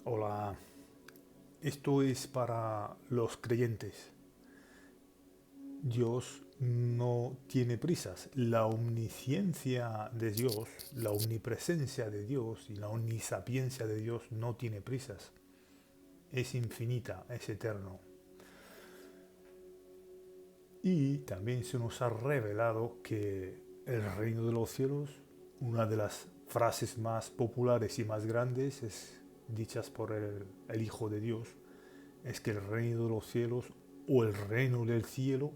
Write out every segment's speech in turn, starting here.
Hola, esto es para los creyentes. Dios no tiene prisas. La omnisciencia de Dios, la omnipresencia de Dios y la omnisapiencia de Dios no tiene prisas. Es infinita, es eterno. Y también se nos ha revelado que el reino de los cielos, una de las frases más populares y más grandes, es dichas por el Hijo de Dios, es que el reino de los cielos o el reino del cielo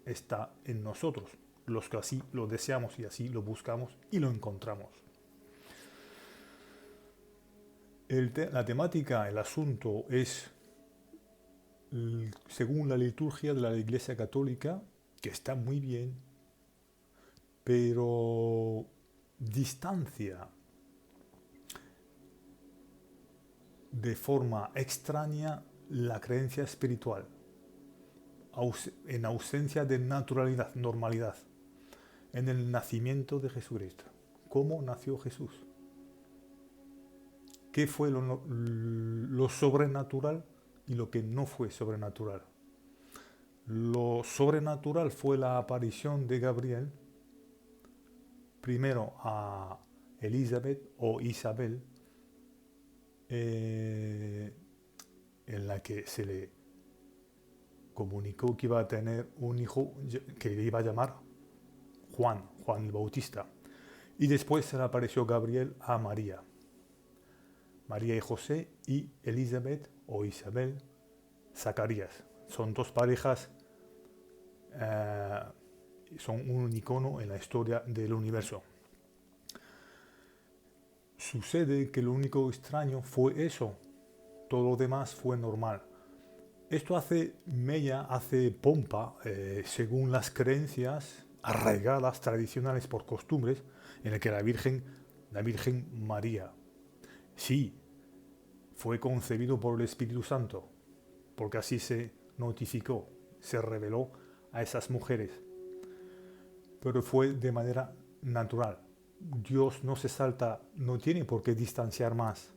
está en nosotros, los que así lo deseamos y así lo buscamos y lo encontramos. La temática, el asunto es, según la liturgia de la Iglesia Católica, que está muy bien, pero distancia de forma extraña la creencia espiritual, en ausencia de naturalidad, normalidad, en el nacimiento de Jesucristo. ¿Cómo nació Jesús? ¿Qué fue lo sobrenatural y lo que no fue sobrenatural? Lo sobrenatural fue la aparición de Gabriel, primero a Elizabeth o Isabel, en la que se le comunicó que iba a tener un hijo que le iba a llamar Juan el Bautista. Y después se le apareció Gabriel a María. María y José y Elizabeth o Isabel, Zacarías. Son dos parejas, eh, son un icono en la historia del universo. Sucede que lo único extraño fue eso, todo lo demás fue normal. Esto hace mella, hace pompa, según las creencias arraigadas, tradicionales por costumbres, en el que la Virgen María, sí, fue concebido por el Espíritu Santo, porque así se notificó, se reveló a esas mujeres, pero fue de manera natural. Dios no se salta, no tiene por qué distanciar más,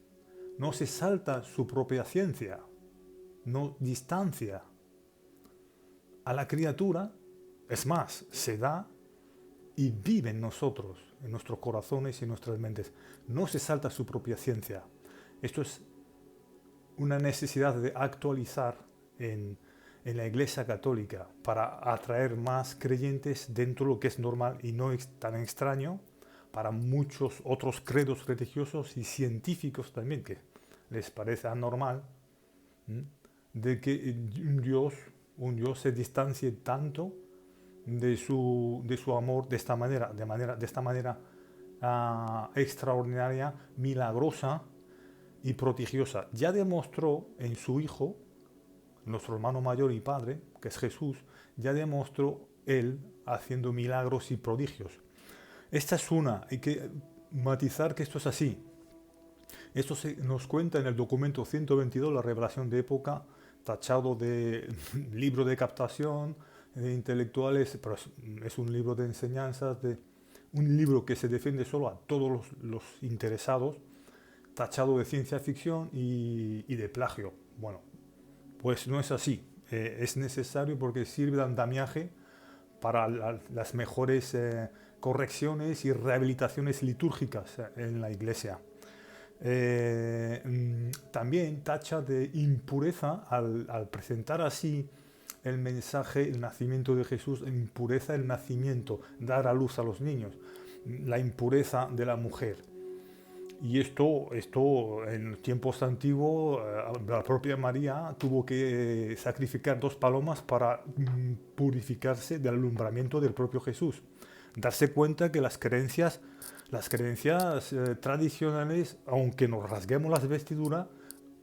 no se salta su propia ciencia, no distancia a la criatura, es más, se da y vive en nosotros, en nuestros corazones y en nuestras mentes. No se salta su propia ciencia. Esto es una necesidad de actualizar en la Iglesia Católica para atraer más creyentes dentro de lo que es normal y no es tan extraño para muchos otros credos religiosos y científicos también, que les parece anormal, ¿m? De que un Dios se distancie tanto de su amor de esta manera extraordinaria, milagrosa y prodigiosa. Ya demostró en su Hijo, nuestro hermano mayor y Padre, que es Jesús, ya demostró Él haciendo milagros y prodigios. Esta es una, hay que matizar que esto es así. Esto nos cuenta en el documento 122, la revelación de época, tachado de libro de captación de intelectuales, pero es un libro de enseñanzas, un libro que se defiende solo a todos los interesados, tachado de ciencia ficción y de plagio. Bueno, pues no es así. Es necesario porque sirve de andamiaje para las mejores correcciones y rehabilitaciones litúrgicas en la iglesia. También tacha de impureza al presentar así el mensaje, el nacimiento de Jesús, impureza el nacimiento, dar a luz a los niños, la impureza de la mujer. Y esto en tiempos antiguos, la propia María tuvo que sacrificar dos palomas para purificarse del alumbramiento del propio Jesús. Darse cuenta que las creencias tradicionales, aunque nos rasguemos las vestiduras,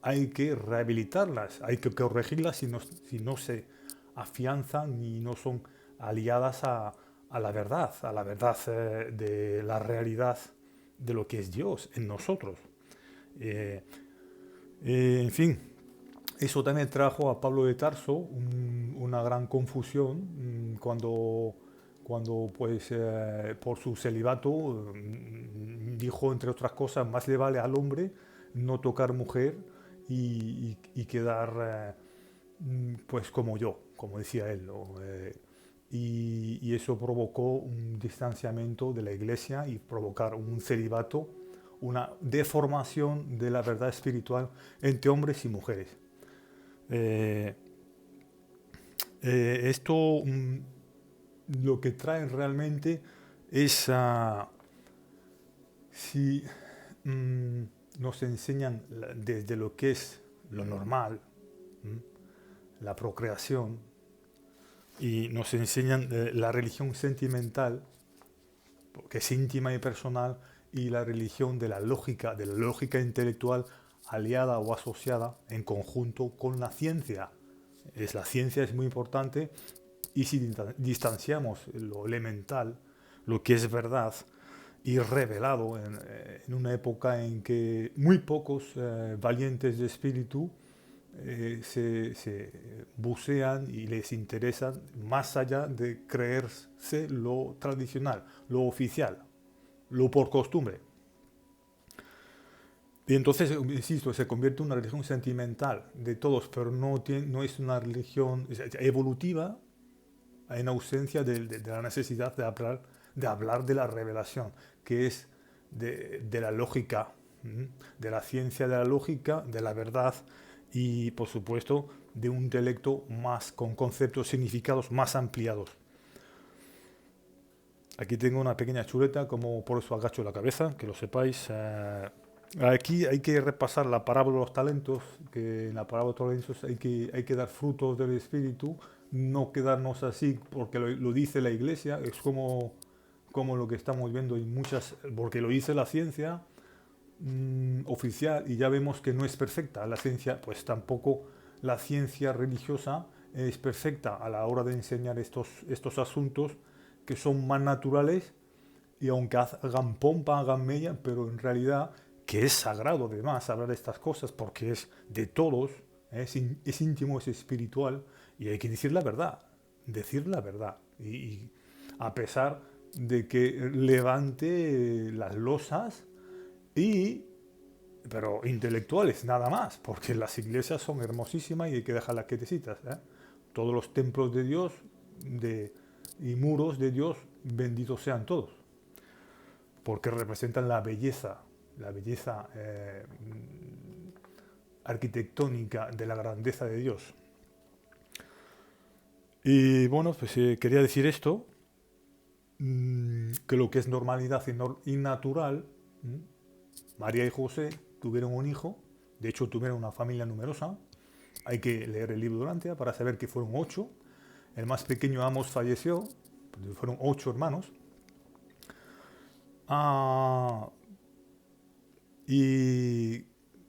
hay que rehabilitarlas, hay que corregirlas si no se afianzan y no son aliadas a la verdad de la realidad de lo que es Dios en nosotros. Eh, en fin, eso también trajo a Pablo de Tarso una gran confusión cuando pues, por su celibato dijo, entre otras cosas, más le vale al hombre no tocar mujer y quedar pues como yo, como decía él, ¿no? Y eso provocó un distanciamiento de la iglesia y provocar un celibato, una deformación de la verdad espiritual entre hombres y mujeres. Eh, esto lo que trae realmente es si mm, nos enseñan desde lo que es lo normal, la procreación, y nos enseñan la religión sentimental, que es íntima y personal, y la religión de la lógica intelectual aliada o asociada en conjunto con la ciencia. La ciencia es muy importante y si distanciamos lo elemental, lo que es verdad, y revelado en una época en que muy pocos valientes de espíritu se bucean y les interesan más allá de creerse lo tradicional, lo oficial, lo por costumbre. Y entonces, insisto, se convierte en una religión sentimental de todos, pero no es una religión evolutiva en ausencia de la necesidad de hablar de la revelación, que es de la lógica, de la ciencia de la lógica, de la verdad y, por supuesto, de un intelecto más con conceptos, significados más ampliados. Aquí tengo una pequeña chuleta, como por eso agacho la cabeza, que lo sepáis. Aquí hay que repasar la parábola de los talentos, que en la parábola de los talentos hay que dar frutos del Espíritu, no quedarnos así porque lo dice la Iglesia, es como lo que estamos viendo en muchas, porque lo dice la ciencia oficial y ya vemos que no es perfecta. La ciencia, pues tampoco la ciencia religiosa es perfecta a la hora de enseñar estos asuntos que son más naturales y aunque hagan pompa, hagan mella, pero en realidad que es sagrado además hablar de estas cosas porque es de todos, es íntimo, es espiritual y hay que decir la verdad. Y a pesar de que levante las losas, pero intelectuales nada más, porque las iglesias son hermosísimas y hay que dejarlas quietecitas. Todos los templos de Dios y muros de Dios, benditos sean todos, porque representan la belleza arquitectónica de la grandeza de Dios. Y bueno, pues quería decir esto, que lo que es normalidad y natural, María y José tuvieron un hijo, de hecho tuvieron una familia numerosa, hay que leer el libro durante para saber que fueron 8, el más pequeño Amos falleció, fueron 8 hermanos, y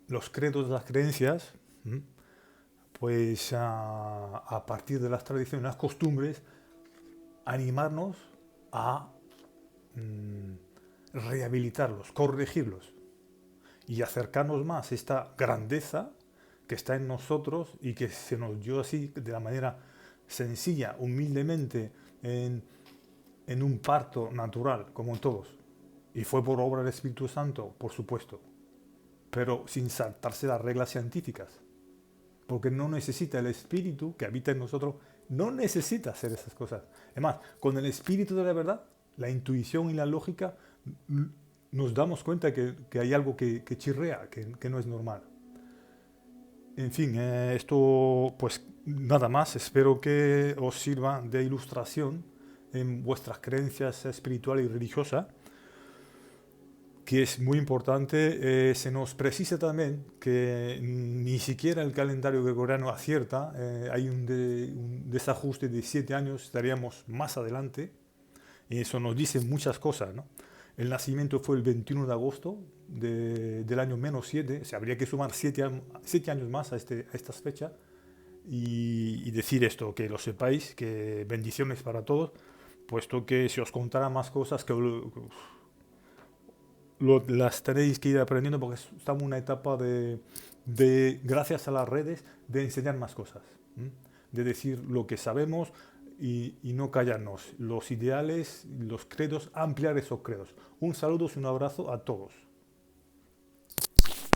los credos, las creencias, pues a partir de las tradiciones, las costumbres, animarnos a rehabilitarlos, corregirlos y acercarnos más a esta grandeza que está en nosotros y que se nos dio así de la manera sencilla, humildemente, en un parto natural, como todos. Y fue por obra del Espíritu Santo, por supuesto, pero sin saltarse las reglas científicas. Porque no necesita el Espíritu que habita en nosotros, no necesita hacer esas cosas. Además, con el Espíritu de la verdad, la intuición y la lógica, nos damos cuenta que hay algo que chirrea, que no es normal. En fin, esto pues nada más, espero que os sirva de ilustración en vuestras creencias espirituales y religiosas, que es muy importante. Se nos precisa también que ni siquiera el calendario gregoriano acierta, hay un desajuste de 7 años, estaríamos más adelante, y eso nos dice muchas cosas, ¿no? El nacimiento fue el 21 de agosto del año -7, o sea, habría que sumar 7 años más a estas fechas y decir esto, que lo sepáis, que bendiciones para todos, puesto que si os contara más cosas que las tenéis que ir aprendiendo porque estamos en una etapa gracias a las redes, de enseñar más cosas, de decir lo que sabemos y no callarnos. Los ideales, los credos, ampliar esos credos. Un saludo y un abrazo a todos.